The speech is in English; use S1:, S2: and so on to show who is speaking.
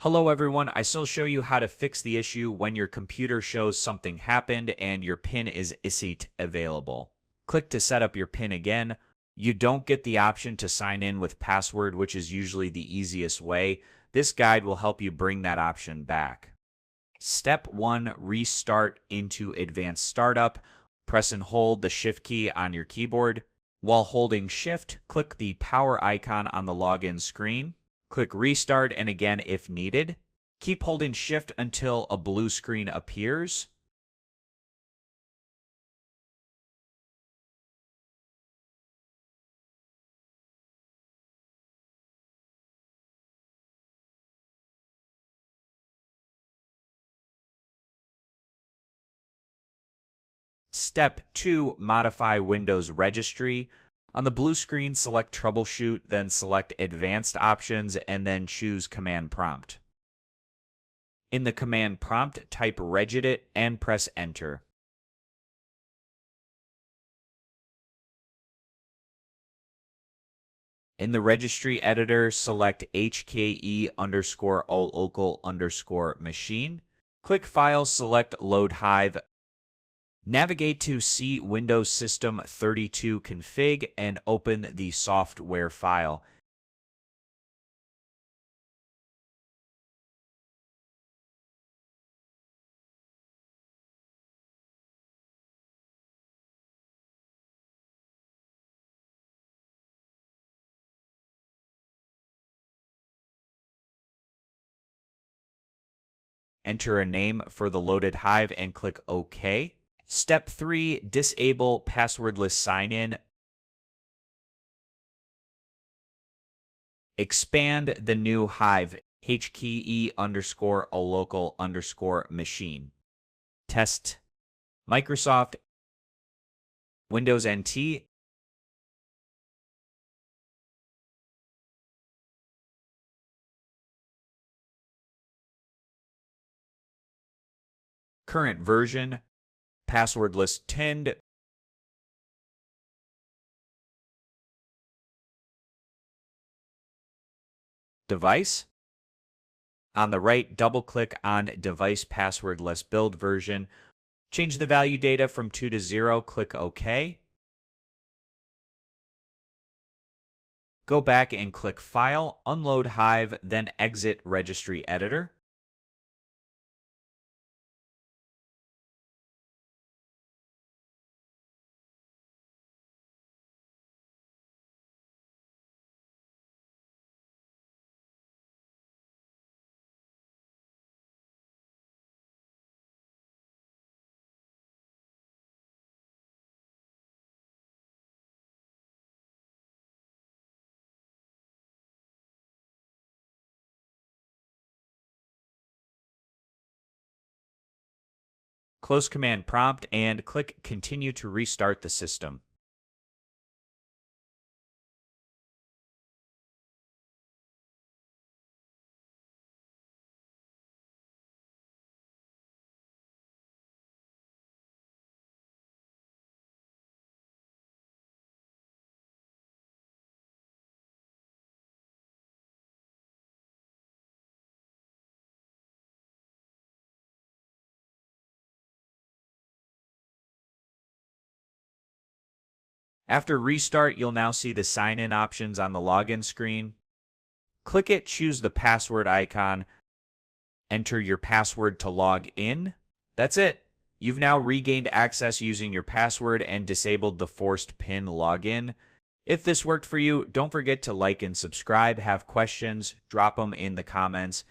S1: Hello everyone, I still show you how to fix the issue when your computer shows something happened and your PIN isn't available. Click to set up your PIN again. You don't get the option to sign in with password, which is usually the easiest way. This guide will help you bring that option back. Step 1, restart into advanced startup. Press and hold the shift key on your keyboard. While holding shift, click the power icon on the login screen. Click restart and again if needed. Keep holding shift until a blue screen appears. Step 2, modify Windows Registry. On the blue screen, select Troubleshoot, then select Advanced Options, and then choose Command Prompt. In the command prompt, type regedit and press Enter. In the registry editor, select HKE_O_local_machine. Click File, select Load Hive. Navigate to C Windows System 32 config and open the software file. Enter a name for the loaded Hive and click OK. Step 3, disable passwordless sign-in. Expand the new Hive HKE_O_local_machine. Test Microsoft, Windows NT, current version, passwordless 10, device. On the right, double-click on Device Passwordless Build Version. Change the value data from 2 to 0, click OK. Go back and click File, Unload Hive, then exit Registry Editor. Close Command Prompt and click Continue to restart the system. After restart, you'll now see the sign-in options on the login screen. Click it, choose the password icon, enter your password to log in. That's it. You've now regained access using your password and disabled the forced PIN login. If this worked for you, don't forget to like and subscribe. Have questions, drop them in the comments.